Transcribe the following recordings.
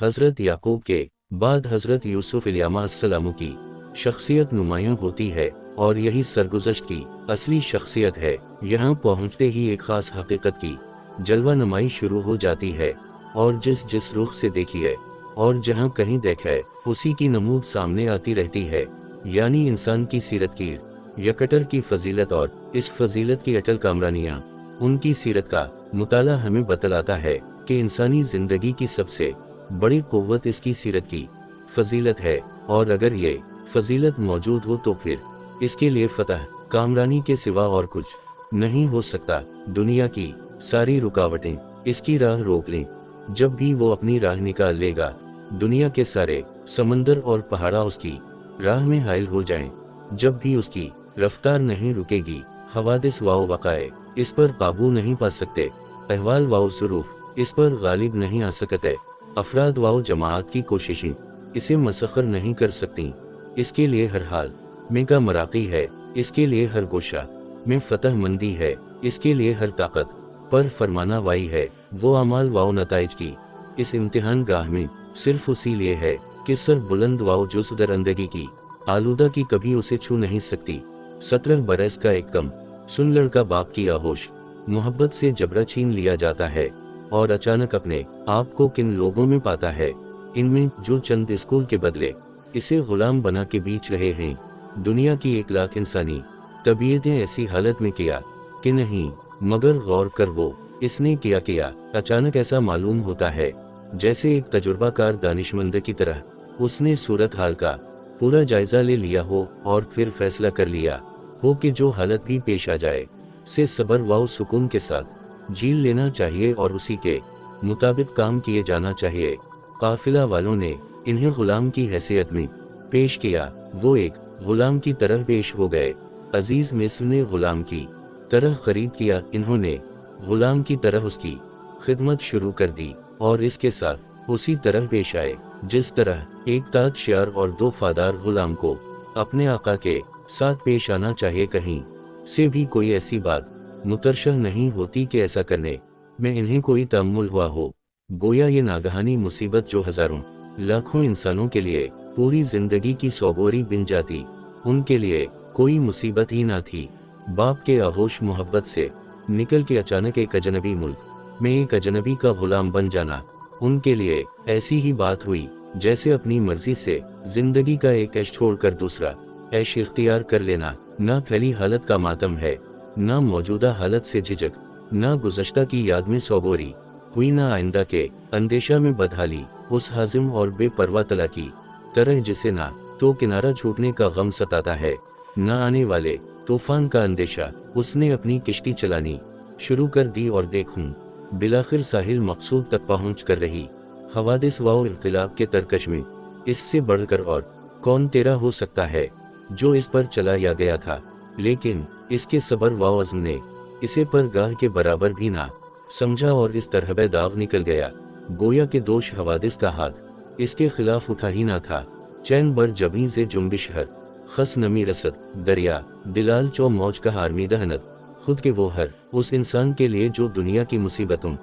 हज़रत याकूब के बाद हज़रत यूसुफ अलैहिस्सलाम की शख्सियत नुमायां होती है और यही सरगुज़श्त की असली शख्सियत है। यहाँ पहुँचते ही एक ख़ास हकीकत की जलवा नमाई शुरू हो जाती है और जिस जिस रुख से देखी है और जहाँ कहीं देखा है उसी की नमूद सामने आती रहती है, यानी इंसान की सीरत की यकटर की फजीलत और इस फजीलत की अटल कामरानियाँ। उनकी सीरत का मुताला हमें बतलाता है कि इंसानी ज़िंदगी की सबसे बड़ी क़ुव्वत इसकी सीरत की फजीलत है, और अगर ये फजीलत मौजूद हो तो फिर इसके लिए फतह कामरानी के सिवा और कुछ नहीं हो सकता। दुनिया की सारी रुकावटें इसकी राह रोक लें, जब भी वो अपनी राह निकाल लेगा दुनिया के सारे समंदर और पहाड़ा उसकी राह में हाइल हो जाएं। जब भी उसकी रफ्तार नहीं रुकेगी, हवादिस वाओ वक़ाए इस पर काबू नहीं पा सकते, अहवाल वाओ ज़ुरूफ इस पर गालिब नहीं आ सकते, अफराद वाओ जमात की कोशिशें इसे मसखर नहीं कर सकती। इसके लिए हर हाल में का मराक़ी है, इसके लिए हर गोशा में फतह मंदी है, इसके लिए हर ताकत पर फरमाना वाई है। वो अमाल वाओ नताइज की इस इम्तिहान गाह में सिर्फ उसी लिए है कि सर बुलंद वाओ जुज़ दरअंदगी की आलूदा की कभी उसे छू नहीं सकती। 17 बरस का एक कम सुन लड़का बाप की आहोश मोहब्बत से जबरा छीन लिया जाता है और अचानक अपने आप को किन लोगों में पाता है, इनमें जो चंद स्कूल के बदले इसे गुलाम बना के बीच रहे हैं। दुनिया की 1 लाख इंसानी तबीयतें ऐसी हालत में किया कि नहीं, मगर गौर कर वो इसने किया अचानक ऐसा मालूम होता है जैसे एक तजुर्बाकार दानिशमंद की तरह उसने सूरत हाल का पूरा जायजा ले लिया हो और फिर फैसला कर लिया हो कि जो हालत भी पेश आ जाए से सबर व सुकून के साथ झील लेना चाहिए और उसी के मुताबिक काम किए जाना चाहिए। काफिला वालों ने इन्हें गुलाम की हैसियत में पेश किया, वो एक गुलाम की तरह पेश हो गए। अजीज मिस्र ने गुलाम की तरह खरीद किया, इन्होंने गुलाम की तरह उसकी खिदमत शुरू कर दी और इसके साथ उसी तरह पेश आए जिस तरह एक ताजशार और 2 वफादार गुलाम को अपने आका के साथ पेश आना चाहिए। कहीं से भी कोई ऐसी बात मुतरशह नहीं होती कि ऐसा करने में इन्हें कोई तअम्मुल हुआ हो। गोया ये नागहानी मुसीबत जो हजारों लाखों इंसानों के लिए पूरी जिंदगी की सौगोरी बिन जाती, उनके लिए कोई मुसीबत ही ना थी। बाप के आगोश मोहब्बत से निकल के अचानक एक अजनबी मुल्क में एक अजनबी का गुलाम बन जाना उनके लिए ऐसी ही बात हुई जैसे अपनी मर्जी से जिंदगी का एक ऐश छोड़कर दूसरा ऐश इख्तियार कर लेना। ना फैली हालत का मातम है, ना मौजूदा हालत से झिझक, ना गुज़श्ता की याद में सौगोरी हुई, ना आइंदा के अंदेशा में बदहाली उस हाजिम और बेपरवाह तला की तरह जिसे ना तो किनारा छूटने का गम सताता है, ना आने वाले तूफान का अंदेशा। उसने अपनी किश्ती चलानी शुरू कर दी और देखूं बिलाखिर साहिल मकसूद तक पहुंच कर रही। हवादिस व इख्तिलाफ के तरकश में इससे बढ़कर और कौन तेरा हो सकता है जो इस पर चला या गया था, लेकिन इसके सबर व अज़्म ने इसे पर गाह के बराबर भी ना समझा और इस तरह बेदाग निकल गया गोया के दोष हवादिस का हाथ इसके खिलाफ उठा ही ना था। चैन बर जबी से जुम्बिश हर खस नमी रसद दरिया दिलाल चौ मौज का हारमी दहनत खुद के वो हर उस इंसान के लिए जो दुनिया की मुसीबतों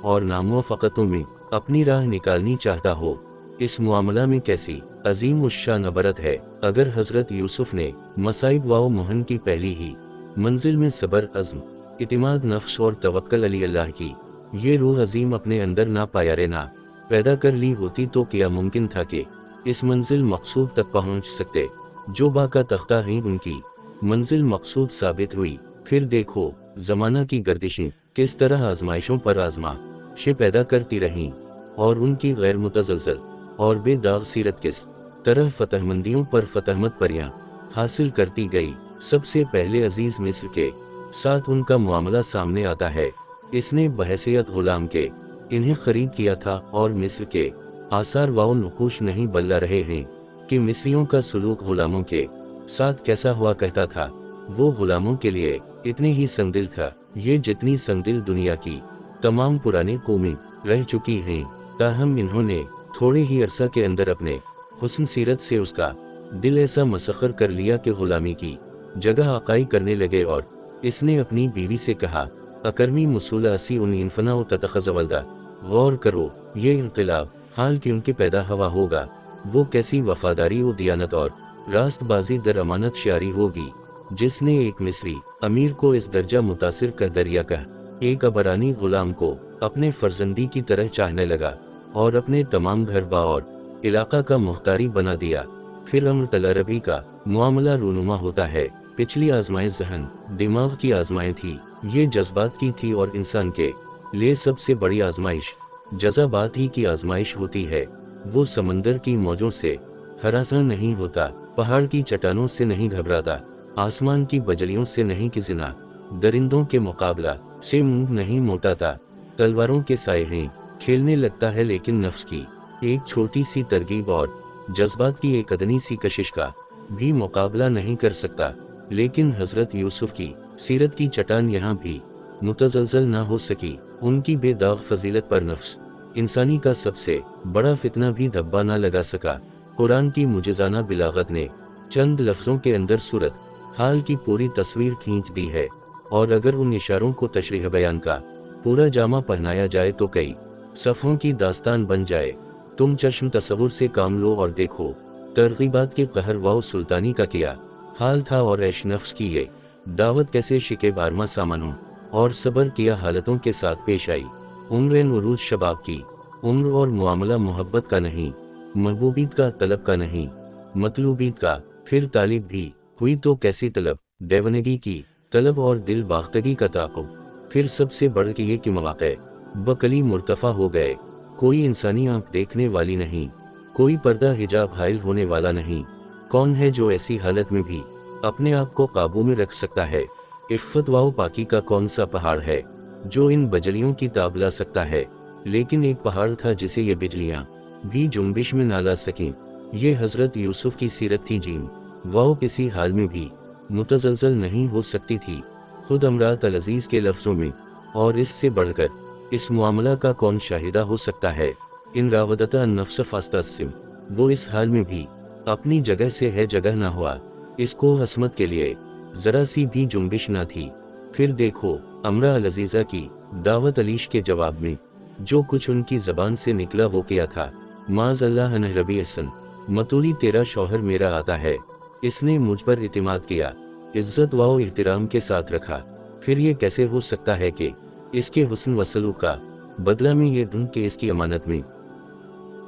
और नामुवफ़्फ़क़तों में अपनी राह निकालनी चाहता हो। इस मामला में कैसी अजीम उश्शान अबरत है अगर हजरत यूसुफ ने मसाइब व मोहन की पहली ही मंजिल में सबर, अज़्म, इतिमाद नफ्स और तवक्कल अली अल्लाह की ये रूह अजीम अपने अंदर ना पाया ना पैदा कर ली होती तो क्या मुमकिन था कि इस मंजिल मकसूद तक पहुंच सकते। जो बाका तख्ता हैं उनकी मंजिल मकसूद साबित हुई। फिर देखो जमाना की गर्दिशें किस तरह आजमाइशों पर आजमाइशें पैदा करती रहीं और उनकी गैर मुतज़लज़ल और बेदाग सीरत किस तरह फतहमंदियों पर फतहमत परियां हासिल करती गई। सबसे पहले अजीज मिस्र के साथ उनका मामला सामने आता है। इसने बहैसियत गुलाम के इन्हें खरीद किया था और मिस्र के आसार व नक़ूश नहीं बदला रहे हैं कि मिस्रियों का सुलूक गुलामों के साथ कैसा हुआ करता था। वो गुलामों के लिए इतने ही संगदिल था ये जितनी संगदिल दुनिया की तमाम पुरानी कौमें रह चुकी हैं। ताहम इन्होंने थोड़े ही अरसा के अंदर अपने हुस्न सीरत से उसका दिल ऐसा मसखर कर लिया कि गुलामी की जगह आकाई करने लगे और इसने अपनी बीवी से कहा, अकरमी मुसूला असी उन इनफना ततखज़वल्दा गौर करो, ये इनकलाब हाल क्यों के पैदा हुआ होगा। वो कैसी वफादारी व दियानत और रास्तबाजी दर अमानत शारी होगी जिसने एक मिस्री अमीर को इस दर्जा मुतासिर कर दरिया का एक अबरानी गुलाम को अपने फर्जंदी की तरह चाहने लगा और अपने तमाम घर बार और इलाका का मुख्तारी बना दिया। फिर अम्र तलरबी का मामला रूनुमा होता है। पिछली आजमाएं जहन दिमाग की आजमाएं थी, ये जज्बात की थी और इंसान के लिए सबसे बड़ी आजमाइश जज़्बात ही की आजमाइश होती है। वो समंदर की मौजों से हरासा नहीं होता, पहाड़ की चट्टानों से नहीं घबराता, आसमान की बजलियों से नहीं किजना, दरिंदों के मुकाबला से मुंह नहीं मोटाता, तलवारों के साए हैं खेलने लगता है लेकिन नफ्स की एक छोटी सी तरगीब और जज्बात की एक अदनी सी कशिश का भी मुकाबला नहीं कर सकता। लेकिन हजरत यूसुफ की सीरत की चट्टान यहाँ भी मुतजलजल ना हो सकी। उनकी बेदाग फजीलत पर नफ्स इंसानी का सबसे बड़ा फितना भी धब्बा ना लगा सका। कुरान की मुजिजाना बिलागत ने चंद लफ्जों के अंदर सूरत हाल की पूरी तस्वीर खींच दी है, और अगर उन इशारों को तशरीह बयान का पूरा जामा पहनाया जाए तो कई सफ़ों की दास्तान बन जाए। तुम चश्म तसव्वुर से काम लो और देखो, तरगीबात के कहर वाओ सुल्तानी का क्या हाल था और ऐश नफ्स की ये दावत कैसे शिके बारमा सामानों और सबर किया हालतों के साथ पेश आई। उम्र उरूज शबाब की उम्र और मामला मोहब्बत का नहीं, महबूबीत का, तलब का नहीं, मतलूबीत का। फिर तालिब भी हुई तो कैसी तलब, देवनगी की तलब और दिल बाख्तगी का ताक़ुब। फिर सबसे बढ़ के ये कि मवाक़े बकली मुर्तफ़ा हो गए। कोई इंसानी आंख देखने वाली नहीं, कोई पर्दा हिजाब हाइल होने वाला नहीं। कौन है जो ऐसी हालत में भी अपने आप को काबू में रख सकता है। इफ़्फ़त व पाकी का कौन सा पहाड़ है जो इन बजलियों की ताब ला सकता है। लेकिन एक पहाड़ था जिसे ये बिजलियां भी जुम्बिश में ना ला सकें। ये हजरत यूसुफ की सीरत थी जीन वो किसी हाल में भी मुतजलजल नहीं हो सकती थी। खुद अमरात अल अजीज के लफ्ज़ों में, और इससे बढ़कर इस मामला का कौन शाहिदा हो सकता है। इन रावदता नफ्स फास्तासिम, वो इस हाल में भी अपनी जगह से है जगह ना हुआ, इसको हसमत के लिए जरा सी भी जुम्बिश ना थी। फिर देखो अमरा अल अजीजा की दावत अलीश के जवाब में जो कुछ उनकी जबान से निकला वो किया था। माज़ अल्लाह न रबी हसन, मतूली तेरा शौहर मेरा आता है, इसने मुझ पर इतिमाद किया, इज्जत व इहतराम के साथ रखा। फिर ये कैसे हो सकता है कि इसके हुस्न व सलूक का बदला में ये ढूंढ के इसकी अमानत में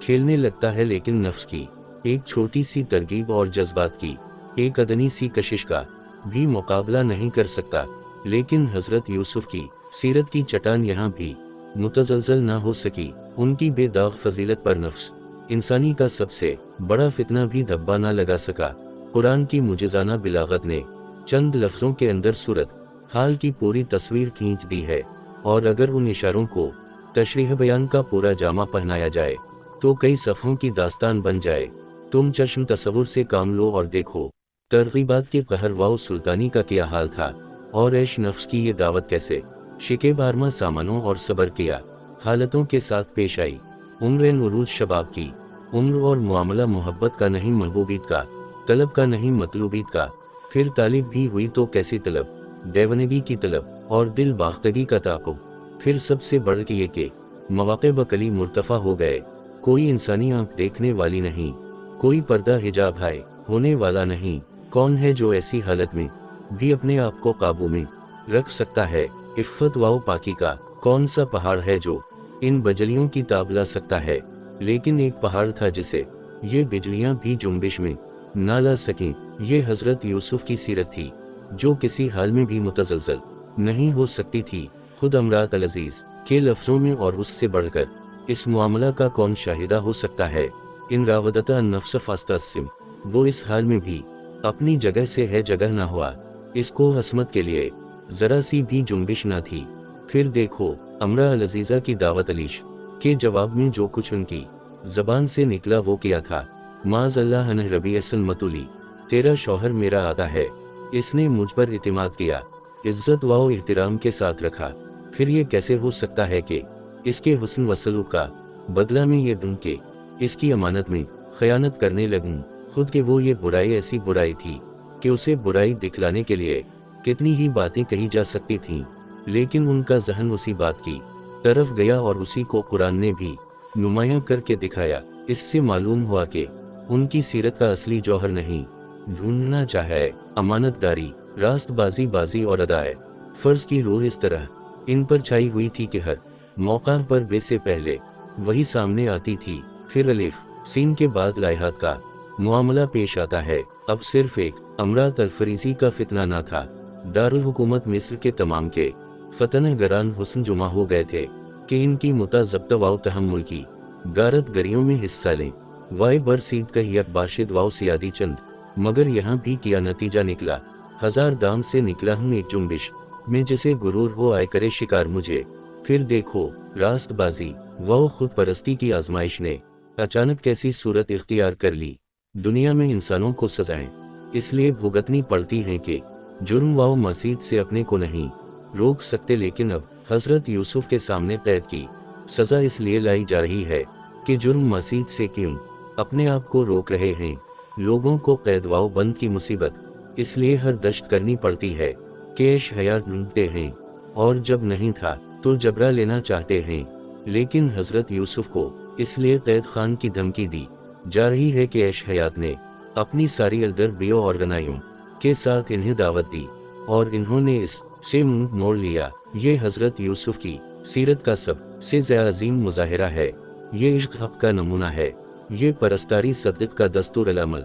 खेलने लगता है। लेकिन नफ्स की एक छोटी सी तरगीब और जज्बात की एक अदनी सी कशिश का भी मुकाबला नहीं कर सकता। लेकिन हजरत यूसुफ की सीरत की चट्टान यहाँ भी मुतजलजल ना हो सकी। उनकी बेदाग फजीलत पर नफ्स इंसानी का सबसे बड़ा फितना भी धब्बा ना लगा सका। कुरान की मुजिजाना बिलागत ने चंद लफ्जों के अंदर सूरत हाल की पूरी तस्वीर खींच दी है, और अगर उन इशारों को तशरीह बयान का पूरा जामा पहनाया जाए तो कई सफ़ों की दास्तान बन जाए। तुम चश्म तसव्वुर से काम लो और देखो, तरगीबात के कहर वाओ सुल्तानी का क्या हाल था, और ऐश नफ्स की ये दावत कैसे शिके बारमा सामानों और सबर किया हालतों के साथ पेश आई। उम्र उरूज शबाब की उम्र और मामला मोहब्बत का नहीं, महबूबीत का, तलब का नहीं, मतलूबीत का। फिर तालिब भी हुई तो कैसी तलब, देवनगी की तलब और दिल बाख्तगी का ताक़ुब। फिर सबसे बढ़ के ये कि मवाक़े बकली मुर्तफ़ा हो गए। कोई इंसानी आंख देखने वाली नहीं, कोई पर्दा हिजाब हाय होने वाला नहीं। कौन है जो ऐसी हालत में भी अपने आप को काबू में रख सकता है। इफ़्फ़त व पाकी का कौन सा पहाड़ है जो इन बजलियों की ताब ला सकता है। लेकिन एक पहाड़ था जिसे ये बिजलियां भी जुम्बिश में ना ला सकें। ये हजरत यूसुफ की सीरत थी जो किसी हाल में भी मुतजलजल नहीं हो सकती थी। खुद अमरात अल अजीज के लफ्जों में, और उससे बढ़कर इस मामला का कौन शाहिदा हो सकता है। इन रावदता नफ्स फास्तासिम, वो इस हाल में भी अपनी जगह से है जगह ना हुआ, इसको हसमत के लिए जरा सी भी जुम्बिश ना थी। फिर देखो अमरा अल अजीजा की दावत अलीश के जवाब में जो कुछ उनकी जबान से निकला वो किया था। माज़ अल्लाह न रबी हसन, मतूली तेरा शौहर मेरा आता है, इसने मुझ पर इतिमाद किया, इज्जत व इहतराम के साथ रखा। फिर ये कैसे हो सकता है कि इसके हुस्न व सलूक का बदला में ये ढूंढ के इसकी अमानत में खयानत करने लगूं। खुद के वो ये बुराई ऐसी बुराई थी कि उसे बुराई दिखलाने के लिए कितनी ही बातें कही जा सकती थीं, लेकिन उनका जहन उसी बात की तरफ गया और उसी को कुरान ने भी नुमायां करके दिखाया। इससे मालूम हुआ कि उनकी सीरत का असली जौहर नहीं ढूंढना चाहे अमानतदारी, रास्तबाजी, बाजी और अदाए फर्ज की रूह इस तरह इन पर छाई हुई थी कि हर मौका पर बे से पहले वही सामने आती थी। फिर अलिफ सीन के बाद लाइहात का मामला पेश आता है। अब सिर्फ एक अमरात अल-फरीजी का फितना न था, दारुल हुकूमत मिस्र के तमाम के फतन गरान हुस्न जुमा हो गए थे कि इनकी मुताज़ब्त वाव तहम्मुल की गारत गरियों में हिस्सा लें। वाई बरसीद का यक बाशिद वाव सियादी चंद, मगर यहाँ भी किया नतीजा निकला। हजार दाम से निकला हूँ एक जुम्बिश में, जिसे गुरूर हो आए करे शिकार मुझे। फिर देखो रास्तबाजी वाव खुद परस्ती की आजमाइश ने अचानक कैसी सूरत इख्तियार कर ली। दुनिया में इंसानों को सजाएं इसलिए भुगतनी पड़ती हैं कि जुर्म वाव मसीद से अपने को नहीं रोक सकते, लेकिन अब हजरत यूसुफ के सामने कैद की सजा इसलिए लाई जा रही है कि जुर्म मसीद से क्यों अपने आप को रोक रहे हैं। लोगों को कैद वाव बंद की मुसीबत इसलिए हर दश्त करनी पड़ती है कि ऐश हयात ढूंढते हैं, और जब नहीं था तो जबरा लेना चाहते हैं। लेकिन हजरत यूसुफ को इसलिए कैद खान की धमकी दी जा रही है कि ऐश हयात ने अपनी सारी अलदर बियो और गनाइयों के साथ इन्हें दावत दी और इन्होंने इस से मुंह मोड़ लिया। ये हजरत यूसुफ की सीरत का सबसे ज़्यादा अजीम मुजाहिरा है। ये इश्क हक का नमूना है। ये परस्तारी सद्क़ का दस्तूर अल-अमल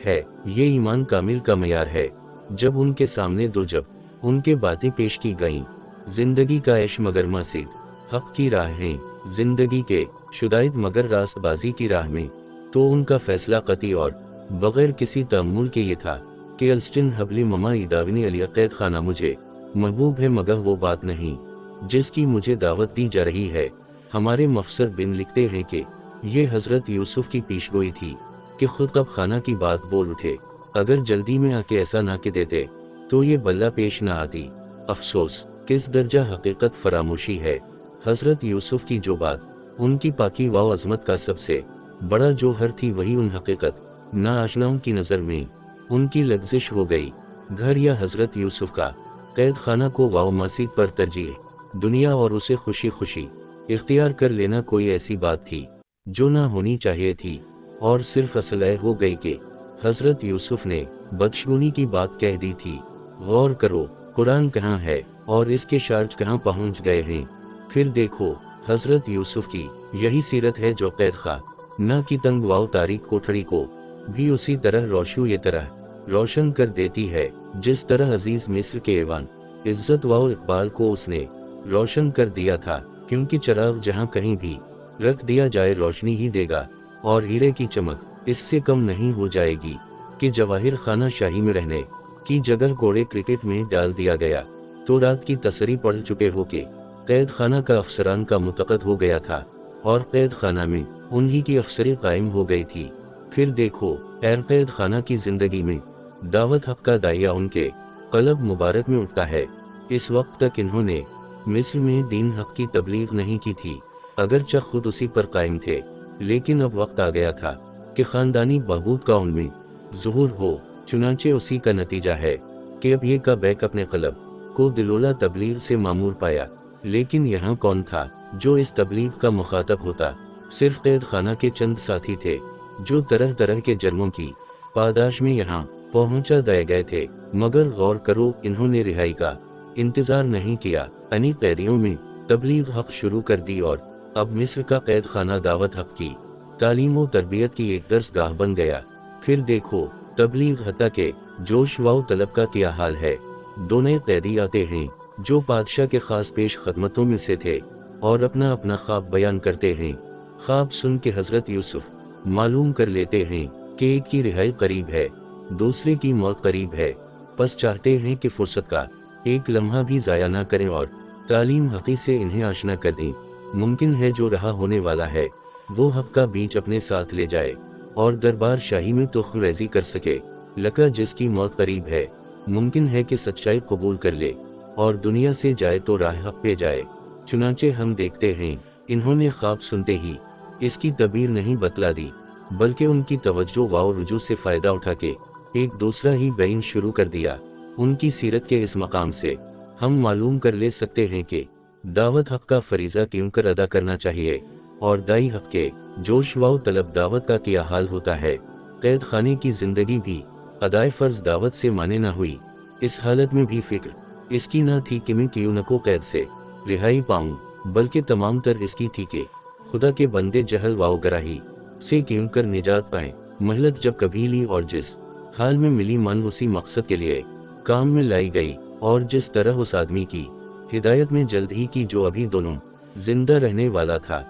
है। ये ईमान कामिल का मयार है। जब उनके सामने जब उनके बातें पेश की गईं, जिंदगी का ऐश मगर मसीद हक की राह है, जिंदगी के शुदाइद मगर रास्तबाजी की राह में, तो उनका फैसला कती और बगैर किसी तअम्मुल के ये था कि अलस्टिन हबली ममा इदावनी अली कैद खाना मुझे महबूब है, मगर वो बात नहीं जिसकी मुझे दावत दी जा रही है। हमारे मफसर बिन लिखते हैं कि ये हजरत यूसुफ की पेशगोई थी कि खुद कब खाना की बात बोल उठे। अगर जल्दी में आके ऐसा ना के देते तो ये बल्ला पेश ना आती। अफसोस किस दर्जा हकीकत फरामोशी है। हजरत यूसुफ की जो बात उनकी पाकी व अजमत का सबसे बड़ा जोहर थी, वही उन हकीकत ना आशनाओं की नज़र में उनकी लग्जिश हो गई। घर या हजरत यूसुफ का कैद खाना को वाव मसीद पर तरजीह, दुनिया और उसे खुशी खुशी इख्तियार कर लेना कोई ऐसी बात थी जो ना होनी चाहिए थी, और सिर्फ असलह हो गई कि हजरत यूसुफ ने बदशगुनी की बात कह दी थी। गौर करो कुरान कहाँ है और इसके शार्ज कहाँ पहुँच गए हैं। फिर देखो हजरत यूसुफ की यही सीरत है जो कैद खा न की तंग वाव तारीख कोठरी को भी उसी तरह रोशू ये तरह रोशन कर देती है जिस तरह अजीज मिस्र के ऐवान इज्जत व इकबाल को उसने रोशन कर दिया था, क्योंकि चराग जहाँ कहीं भी रख दिया जाए रोशनी ही देगा और हीरे की चमक इससे कम नहीं हो जाएगी कि जवाहिर खाना शाही में रहने की जगह घोड़े क्रिकेट में डाल दिया गया तो रात की तसरी पड़ चुके हो के कैद खाना का अफसरान का मुतक़द हो गया था और कैद खाना में उन्हीं की अफसरी कायम हो गई थी। फिर देखो कैद खाना की जिंदगी में दावत हक का दाइया उनके कलब मुबारक में उठता है। इस वक्त तक इन्होंने मिस्र में दीन हक की तबलीग नहीं की थी, अगरचे खुद उसी पर कायम थे, लेकिन अब वक्त आ गया था कि खानदानी बहबूद का उनमें ज़ुहूर हो। चुनांचे उसी का नतीजा है कि अब ये का बैक अपने कलब को दिलोला तबलीग से मामूर पाया। लेकिन यहाँ कौन था जो इस तबलीग का मुखातब होता? सिर्फ कैद खाना के चंद साथी थे जो तरह तरह के जर्मों की पादाश में यहाँ पहुँचा दिए गए थे। मगर गौर करो इन्होंने रिहाई का इंतजार नहीं किया, अनी कैदियों में तबलीग हक शुरू कर दी और अब मिस्र का कैद खाना दावत हक की तालीम व तरबियत की एक दरसगाह बन गया। फिर देखो तबलीग हता के जोश व तलब का क्या हाल है। दो नए कैदी आते हैं जो बादशाह के खास पेश खदमतों में से थे और अपना अपना ख्वाब बयान करते हैं। ख्वाब सुन के हजरत यूसुफ मालूम कर लेते हैं कि एक की रिहाई करीब है, दूसरे की मौत करीब है। बस चाहते हैं कि फुर्सत का एक लम्हा भी ज़ाया ना करें और तालीम हक़ी से इन्हें आशना कर दें। मुमकिन है जो रहा होने वाला है वो हक का बीज अपने साथ ले जाए और दरबार शाही में तुख्रेज़ी कर सके। लका जिसकी मौत करीब है मुमकिन है कि सच्चाई कबूल कर ले और दुनिया से जाए तो राह हक पे जाए। चुनांचे हम देखते हैं इन्होंने ख्वाब सुनते ही इसकी तबीर नहीं बतला दी, बल्कि उनकी तवज्जो वाव रुजू से फ़ायदा उठा के एक दूसरा ही बयान शुरू कर दिया। उनकी सीरत के इस मकाम से हम मालूम कर ले सकते हैं कि दावत हक का फरीजा क्यों कर अदा करना चाहिए, और दाई हक के जोश व तलब दावत का क्या हाल होता है। कैद खाने की जिंदगी भी अदाए फर्ज दावत से माने ना हुई। इस हालत में भी फिक्र इसकी ना थी कि मैं क्यों न को कैद से रिहाई पाऊं, बल्कि तमाम तर इसकी थी कि खुदा के बंदे जहल वाओ गराही से क्यों कर निजात पाएं। महलत जब कभी ली और जिस हाल में मिली मन उसी मकसद के लिए काम में लाई गई, और जिस तरह उस आदमी की हिदायत में जल्द ही की जो अभी दोनों जिंदा रहने वाला था,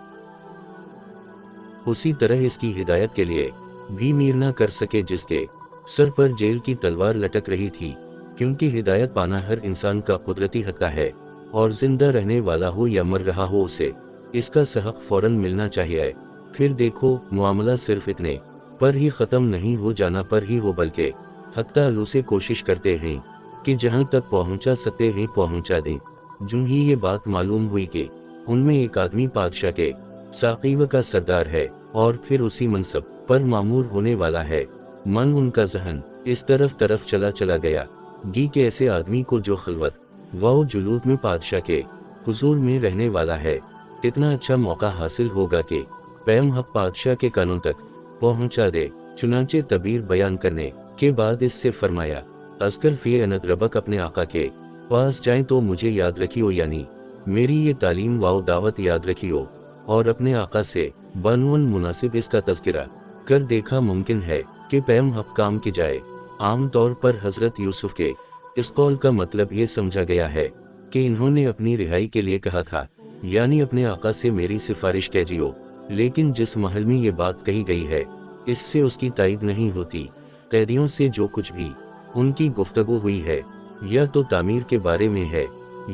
उसी तरह इसकी हिदायत के लिए भी मीर ना कर सके जिसके सर पर जेल की तलवार लटक रही थी। क्योंकि हिदायत पाना हर इंसान का कुदरती हक है, और जिंदा रहने वाला हो या मर रहा हो उसे इसका सहक फौरन मिलना चाहिए। फिर देखो, मामला सिर्फ इतने पर ही ख़त्म नहीं हो जाना पर ही हो, बल्कि हत्ता से कोशिश करते हैं कि जहां तक पहुंचा सकते हैं पहुंचा दें। जो ही ये बात मालूम हुई कि उनमें एक आदमी बादशाह के साक़ीव का सरदार है और फिर उसी मनसब पर मामूर होने वाला है, मन उनका जहन इस तरफ चला गया कि ऐसे आदमी को जो खलवत व जुलूद में बादशाह के हुजूर में रहने वाला है, इतना अच्छा मौका हासिल होगा कि पैम हक बादशाह के कानों तक पहुंचा दे। चुनांचे तबीर बयान करने के बाद इससे फरमाया, अस्कर फी अनत रबक अपने आका के पास जाएं तो मुझे याद रखियो, यानी मेरी ये तालीम व दावत याद रखियो, और अपने आका से बनवन मुनासिब इसका तज़किरा कर देखा मुमकिन है कि पैम हक काम की जाए। आम तौर पर हजरत यूसुफ के इस कौल का मतलब ये समझा गया है कि इन्होंने अपनी रिहाई के लिए कहा था, यानी अपने आका से मेरी सिफारिश कीजियो। लेकिन जिस महल में ये बात कही गई है, इससे उसकी तायद नहीं होती। कैदियों से जो कुछ भी उनकी गुफ्तगू हुई है, या तो तामीर के बारे में है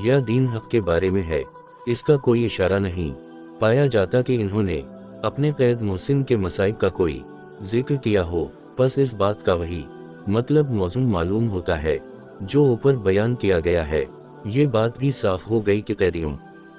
या दीन हक के बारे में है, इसका कोई इशारा नहीं पाया जाता कि इन्होंने अपने कैद मोहसिन के मसाइब का कोई जिक्र किया हो। बस इस बात का वही मतलब मौजूद मालूम होता है जो ऊपर बयान किया गया है। ये बात भी साफ हो गई कि कैदियों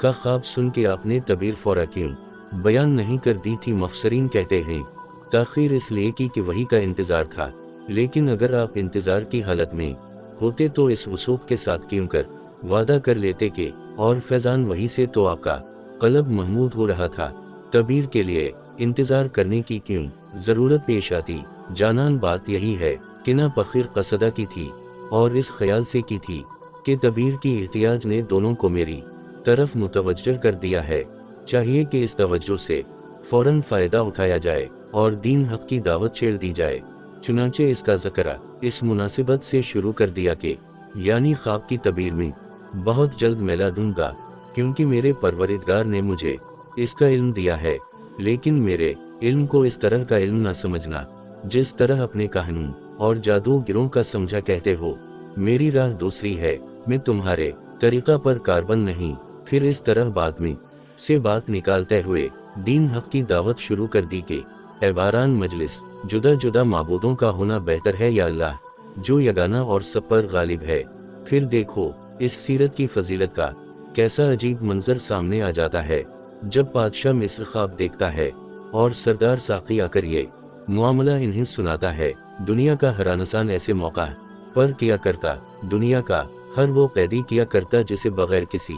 का ख्वाब सुन के आपने तबीर फौरा क्यों बयान नहीं कर दी थी। मफसरीन कहते हैं ताखीर इसलिए कि वही का इंतजार था, लेकिन अगर आप इंतजार की हालत में होते तो इस वसूख के साथ क्यों कर वादा कर लेते कि और फैजान वही से तो आपका कलब महमूद हो रहा था। तबीर के लिए इंतजार करने की क्यों जरूरत पेश आती। जानान बात यही है कि ना फकीर कसदा की थी और इस ख्याल से की थी कि तबीर की इhtiyaj ने दोनों को मेरी तरफ मुतवज्जह कर दिया है। चाहिए कि इस तवज्जो से फौरन फ़ायदा उठाया जाए और दीन हक की दावत छेड़ दी जाए। चुनांचे इसका ज़िक्र इस मुनासिबत से शुरू कर दिया कि यानी ख्वाब की तबीर में बहुत जल्द मिला दूंगा, क्योंकि मेरे परवरिदगार ने मुझे इसका इल्म दिया है। लेकिन मेरे इल्म को इस तरह का इल्म ना समझना जिस तरह अपने कानून और जादूगिरों का समझा कहते हो। मेरी राह दूसरी है, मैं तुम्हारे तरीका पर कारबन नहीं। फिर इस तरह बाद में से बात निकालते हुए दीन हक की दावत शुरू कर दी कि ऐबारान मजलिस, जुदा जुदा माबूदों का होना बेहतर है या अल्लाह जो यगाना और सब पर गालिब है। फिर देखो इस सीरत की फजीलत का कैसा अजीब मंजर सामने आ जाता है जब बादशाह मिस्र ख्वाब देखता है और सरदार साकी आकर ये मामला इन्हें सुनाता है। दुनिया का हर इंसान ऐसे मौका पर किया करता, दुनिया का हर वो कैदी किया करता जिसे बगैर किसी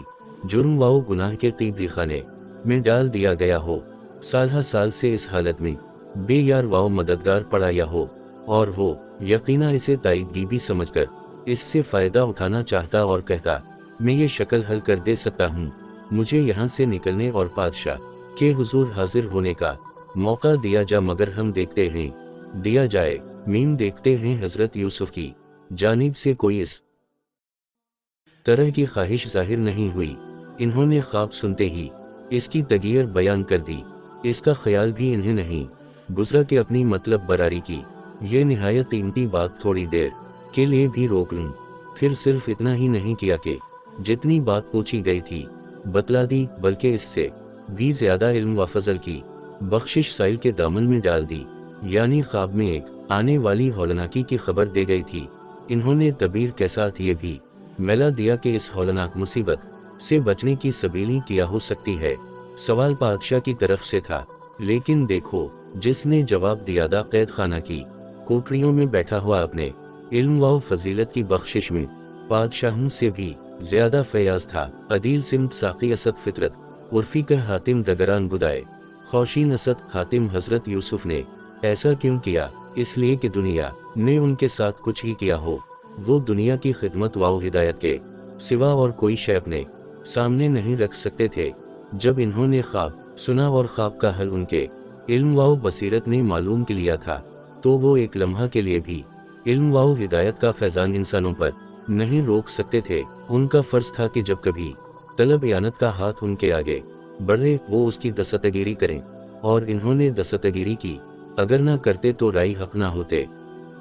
जुर्म व गुनाह के तीबरी खाने में डाल दिया गया हो, साल साल से इस हालत में बेयार व मददगार पड़ाया हो, और हो यकीना इसे ताइदगी भी समझकर इससे फ़ायदा उठाना चाहता और कहता, मैं ये शक्ल हल कर दे सकता हूँ, मुझे यहाँ से निकलने और बादशाह के हुजूर हाजिर होने का मौका दिया जा। मगर हम देखते हैं दिया जाए मीम देखते हैं हजरत यूसुफ की जानिब से कोई इस तरह की ख्वाहिश जाहिर नहीं हुई। इन्होंने ख्वाब सुनते ही इसकी तगीर बयान कर दी। इसका ख्याल भी इन्हें नहीं गुजरा कि अपनी मतलब बरारी की ये निहायत कीमती बात थोड़ी देर के लिए भी रोक लूं। फिर सिर्फ इतना ही नहीं किया कि जितनी बात पूछी गई थी बतला दी, बल्कि इससे भी ज्यादा इल्म व फजल की बख्शिश साइल के दामन में डाल दी। यानी ख्वाब में एक आने वाली हौलनाकी की खबर दे गई थी। इन्होंने तबीर के साथ ये भी मिला दिया कि इस हौलनाक मुसीबत से बचने की सबीली क्या हो सकती है। सवाल बादशाह की तरफ से था, लेकिन देखो जिसने जवाब दिया था कैद खाना की कोठरियों में बैठा हुआ अपने इल्म व फजीलत की बख्शिश में बादशाहों से भी ज्यादा फयाज था। अदील सिमत साकी असद फितरत, उर्फी का हातिम दगरान बुदाए, खौशीन असद हातिम हजरत यूसुफ ने ऐसा क्यों किया? इसलिए कि दुनिया ने उनके साथ कुछ ही किया हो। वो दुनिया की खिदमत व हिदायत के सिवा और कोई शय अपने सामने नहीं रख सकते थे। जब इन्होंने ख्वाब सुना और ख्वाब का हल उनके इल्म व बसीरत ने मालूम कर लिया था, तो वो एक लम्हा के लिए भी इल्म व हिदायत का फैजान इंसानों पर नहीं रोक सकते थे। उनका फर्ज था कि जब कभी तलब यानत का हाथ उनके आगे बढ़े वो उसकी दस्तगिरी करें, और इन्होंने दस्तगिरी की। अगर ना करते तो राई हक ना होते।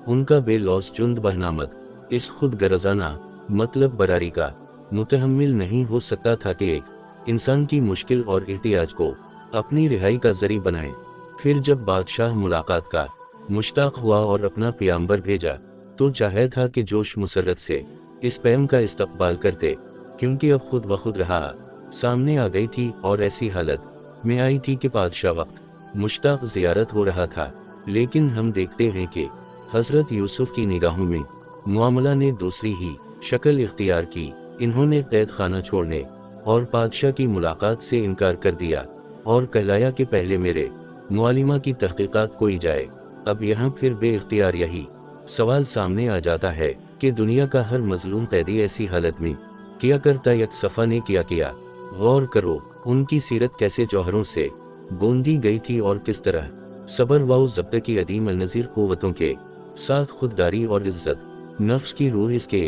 उनका बेलौस जुंद बहनामत इस खुद गरजाना मतलब बरारी का मुतहम्मिल नहीं हो सकता था कि एक इंसान की मुश्किल और एहतियाज को अपनी रिहाई का जरी बनाए। फिर जब बादशाह मुलाकात का मुश्ताक हुआ और अपना पियाम्बर भेजा, तो चाहे था कि जोश मुसरत से इस पैम का इस्तकबाल करते, क्योंकि अब खुद ब खुद रहा सामने आ गई थी और ऐसी हालत में आई थी कि बादशाह वक्त मुश्ताक ज़ियारत हो रहा था। लेकिन हम देखते हैं कि हजरत यूसुफ की निगाहों में मामला ने दूसरी ही शक्ल इख्तियार की। इन्होंने कैद खाना छोड़ने और बादशाह की मुलाकात से इनकार कर दिया और कहलाया कि पहले मेरे मुआलिमा की तहकीकात कोई जाए। अब यहाँ फिर बे इख्तियार यही सवाल सामने आ जाता है कि दुनिया का हर मजलूम कैदी ऐसी हालत में किया करता एक सफ़ा ने किया। गौर करो उनकी सीरत कैसे जौहरों से बूंदी गई थी और किस तरह सबर व ज़ब्त की अदीम नज़ीर क़ुव्वतों के साथ खुददारी और इज्जत नफ्स की रूह इसके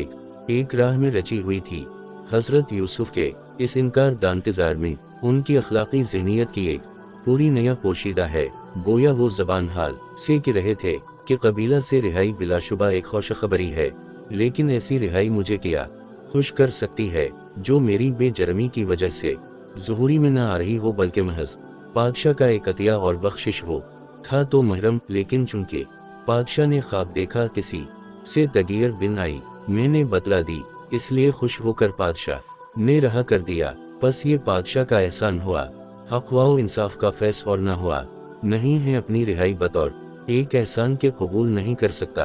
एक राह में रची हुई थी। हजरत यूसुफ के इस इनकार दांतजार में उनकी अखलाकी ज़हनियत की एक पूरी नया पोशीदा है। गोया वो ज़बान हाल से कह रहे थे कि कबीला से रिहाई बिलाशुबा एक खुशखबरी है, लेकिन ऐसी रिहाई मुझे क्या खुश कर सकती है जो मेरी बेजरमी की वजह से ज़ुहूरी में न आ रही हो, बल्कि महज बादशाह का एक अतिया और बख्शिश हो। था तो महरम, लेकिन चूंकि बादशाह ने ख्वाब देखा किसी से तगीर बिन आई, मैंने बतला दी, इसलिए खुश होकर बादशाह ने रहा कर दिया। बस ये बादशाह का एहसान हुआ, हक व इंसाफ का फैस और न हुआ नहीं है। अपनी रिहाई बतौर एक एहसान के कबूल नहीं कर सकता।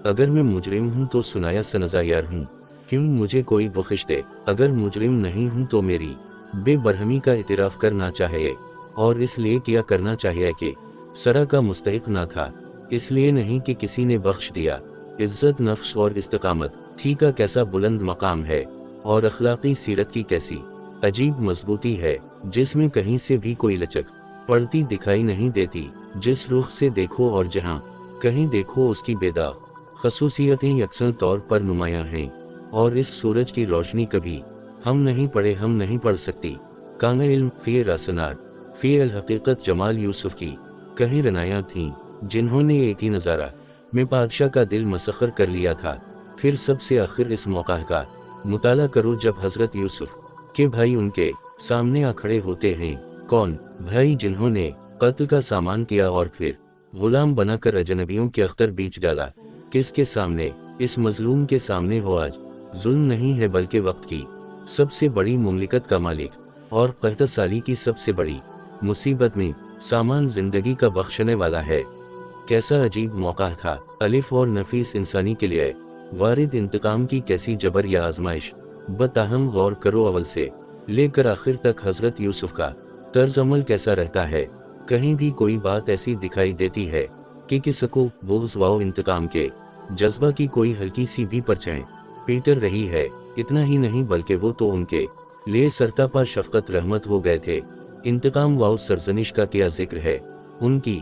अगर मैं मुजरिम हूँ तो सुनाया सनज़ायार हूँ, क्यों मुझे कोई बख्शिश दे। अगर मुजरिम नहीं हूँ तो मेरी बेबरहमी का इतराफ़ करना चाहिए, और इसलिए किया करना चाहिए कि सरा का मुस्तहिक ना था, इसलिए नहीं कि किसी ने बख्श दिया। इज्जत नफ्स और इस्तिकामत थी का कैसा बुलंद मकाम है, और अखलाकी सीरत की कैसी अजीब मजबूती है, जिसमें कहीं से भी कोई लचक पड़ती दिखाई नहीं देती। जिस रुख से देखो और जहाँ कहीं देखो उसकी बेदाग खसूसियतें यकसन तौर पर नुमायां हैं, और इस सूरज की रोशनी कभी हम नहीं पढ़ सकती। कान इल्म फ़ी रसनार फ़ी अल हकीकत जमाल यूसुफ की कहीं रनाया थीं, जिन्होंने एक ही नज़ारा में बादशाह का दिल मसखर कर लिया था। फिर सबसे आखिर इस मौका का मुताला करो जब हजरत यूसुफ के भाई उनके सामने आ खड़े होते हैं। कौन भाई जिन्होंने कत्ल का सामान किया और फिर गुलाम बनाकर अजनबियों के अख्तर बीच डाला। किसके सामने? इस मजलूम के सामने हो आज जुल्म नहीं है, बल्कि वक्त की सबसे बड़ी मुमलिकत का मालिक और कहता साली की सबसे बड़ी मुसीबत में सामान जिंदगी का बख्शने वाला है। कैसा अजीब मौका था अलिफ और नफीस इंसानी के लिए। वारिद इंतकाम की कैसी जबर या आजमाइश। बताहम गौर करो अव्वल से लेकर आखिर तक हजरत यूसुफ का तर्ज अमल कैसा रहता है। कहीं भी कोई बात ऐसी दिखाई देती है कि किसको बुग़्ज़ व इंतकाम के जज्बा की कोई हल्की सी भी परछाई पीटर रही है। इतना ही नहीं बल्कि वो तो उनके लिए सरतापा शफकत रहमत हो गए थे। इंतकाम व सरजनिश का क्या जिक्र है। उनकी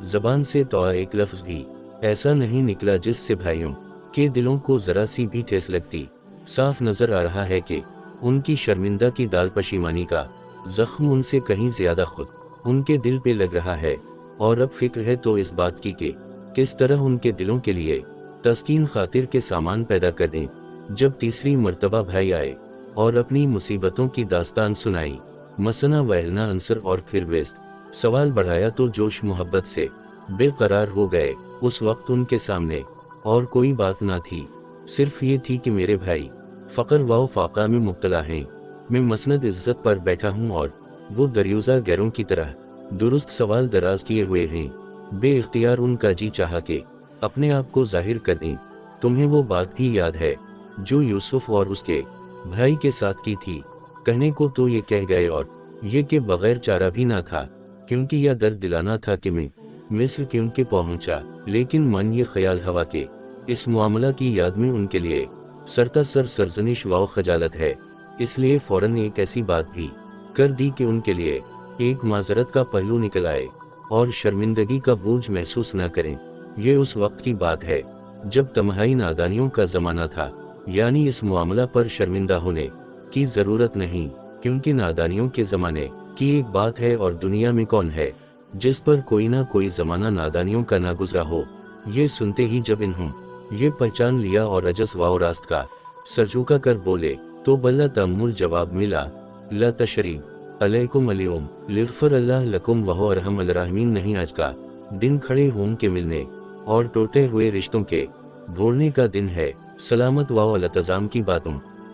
जबान से तो एक लफ्ज़ भी ऐसा नहीं निकला जिससे भाइयों के दिलों को जरा सी भी ठेस लगती। साफ नजर आ रहा है कि उनकी शर्मिंदा की दाल पशीमानी का जख्म उनसे कहीं ज्यादा खुद उनके दिल पे लग रहा है। और अब फिक्र है तो इस बात की कि किस तरह उनके दिलों के लिए तस्कीन खातिर के सामान पैदा कर दें। जब तीसरी मर्तबा भाई आए और अपनी मुसीबतों की दास्तान सुनाई, मसना वहलना अंसर और फिर वेस्ट सवाल बढ़ाया, तो जोश मोहब्बत से बेकरार हो गए। उस वक्त उनके सामने और कोई बात ना थी, सिर्फ ये थी कि मेरे भाई फ़क्र व फाका में मुब्तला हैं। मैं मसनद इज्जत पर बैठा हूँ और वो दरियोज़ा गैरों की तरह दुरुस्त सवाल दराज किए हुए हैं। बे इख्तियार उनका जी चाहा कि अपने आप को जाहिर कर दें। तुम्हें वो बात भी याद है जो यूसुफ और उसके भाई के साथ की थी। कहने को तो ये कह गए और ये के बगैर चारा भी ना था, क्योंकि यह दर्द दिलाना था कि मैं मिस्र क्योंकि पहुंचा, लेकिन मन ये ख्याल हवा के इस मामला की याद में उनके लिए सरता सर सरजनिश व खजालत है, इसलिए फौरन एक ऐसी बात भी कर दी कि उनके लिए एक माजरत का पहलू निकल आए और शर्मिंदगी का बोझ महसूस न करें। ये उस वक्त की बात है जब तमहाई नादानियों का जमाना था, यानी इस मामला पर शर्मिंदा होने की जरूरत नहीं, क्योंकि नादानियों के जमाने की एक बात है और दुनिया में कौन है जिस पर कोई ना कोई जमाना नादानियों का ना गुजरा हो। ये सुनते ही जब इन्हों ये पहचान लिया और अजस वाओ रास्त का सर झुका कर बोले तो बल्ला तअम्मुल जवाब मिला, ला तशरीफ अलैकुम अलयौम लिगफर अल्लाह लकुम वहो अरहमुर राहिमीन। नहीं, आज का दिन खड़े होम के मिलने और टूटे हुए रिश्तों के भोड़ने का दिन है। सलामत वाओ अलतजाम की बातों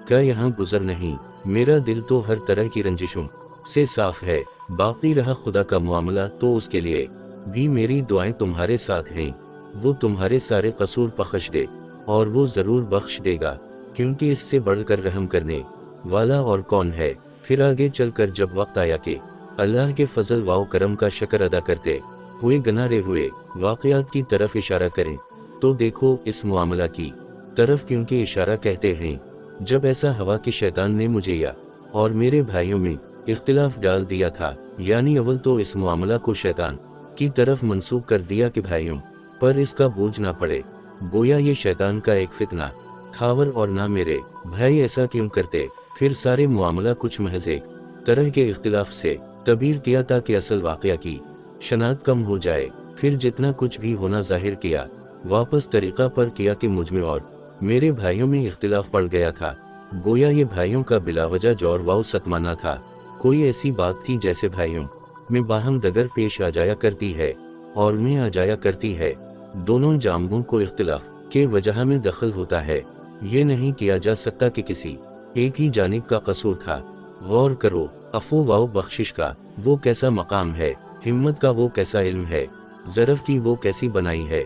का यहाँ गुजर नहीं। मेरा दिल तो हर तरह की रंजिशों से साफ है, बाकी रहा खुदा का मामला तो उसके लिए भी मेरी दुआएं तुम्हारे साथ हैं। वो तुम्हारे सारे कसूर बख्श दे और वो जरूर बख्श देगा, क्योंकि इससे बढ़कर रहम करने वाला और कौन है। फिर आगे चलकर जब वक्त आया कि अल्लाह के फजल वाओ करम का शुक्र अदा करते हुए गनारे हुए वाकयात की तरफ इशारा करें, तो देखो इस मामला की तरफ क्योंकि इशारा कहते हैं। जब ऐसा हवा कि शैतान ने मुझे या और मेरे भाइयों में इख्तिलाफ डाल दिया था, यानी अव्वल तो इस मामला को शैतान की तरफ मंसूब कर दिया कि भाइयों पर इसका बोझ ना पड़े, गोया ये शैतान का एक फितना खावर और ना मेरे भाई ऐसा क्यों करते। फिर सारे मामला कुछ महज एक तरह के इख्तिलाफ से तबीर किया ताकि असल वाकया की शनाख्त कम हो जाए। फिर जितना कुछ भी होना जाहिर किया वापस तरीका पर किया कि मुझमें और मेरे भाइयों में इख्तिलाफ पड़ गया था, गोया ये भाइयों का बिलावजह जोर वाव सतमाना था। कोई ऐसी बात थी जैसे भाइयों में बाहम दगर पेश आ जाया करती है और में आ जाया करती है, दोनों जामों को इख्तिलाफ के वजह में दखल होता है। ये नहीं किया जा सकता कि किसी एक ही जानिब का कसूर था। गौर करो, अफू वाव बख्शिश का वो कैसा मकाम है, हिम्मत का वो कैसा इल्म है, ज़रफ़ की वो कैसी बनाई है,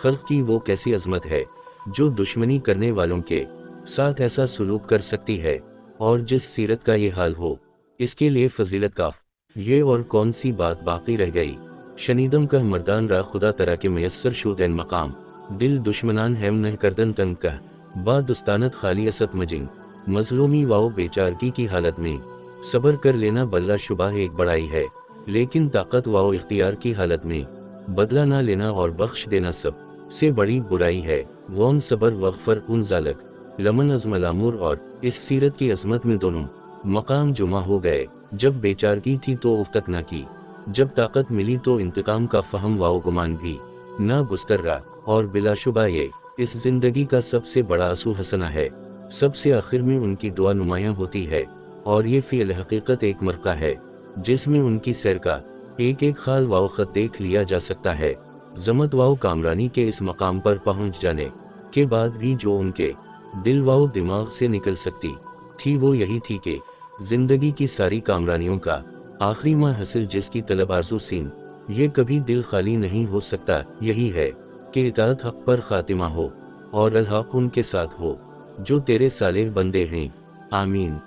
खल्क़ की वो कैसी अजमत है, जो दुश्मनी करने वालों के साथ ऐसा सलूक कर सकती है। और जिस सीरत का ये हाल हो, इसके लिए फजीलत का ये और कौन सी बात बाकी रह गई। शनीदम का मर्दान रा खुदा तरह के मैसर शुदैन मकाम, दिल दुश्मनान हैम नह करदन तंग का बादुस्तानत खाली असत मजिंग, मजलूमी वाओ बेचारगी की हालत में सबर कर लेना बल्ला शुबा एक बड़ाई है, लेकिन ताकत वाओ इख्तियार की हालत में बदला ना लेना और बख्श देना सब से बड़ी बुराई है। वौन सबर वगफर उन जालक लमन अजमलामूर और इस सीरत की अजमत में दोनों मकाम जुमा हो गए। जब बेचारगी थी तो उफ्तक ना की, जब ताकत मिली तो इंतकाम का फहम वाओ गुमान भी ना गुस्तर्रा। और बिलाशुबा ये इस जिंदगी का सबसे बड़ा आंसू हसना है, सबसे आखिर में उनकी दुआ नुमायां होती है। और ये फ़िल हकीकत एक मरका है जिसमें उनकी सैर का एक एक खाल वाओ खत देख लिया जा सकता है। जमत वाओ कामरानी के इस मकाम पर पहुंच जाने के बाद भी जो उनके दिल वाओ दिमाग से निकल सकती थी वो यही थी कि जिंदगी की सारी कामरानियों का आखिरी माह हासिल जिसकी तलब आरज़ू सीन ये कभी दिल खाली नहीं हो सकता, यही है कि इताअत हक पर खातिमा हो और अल हक उनके साथ हो जो तेरे सालेह बंदे हैं। आमीन।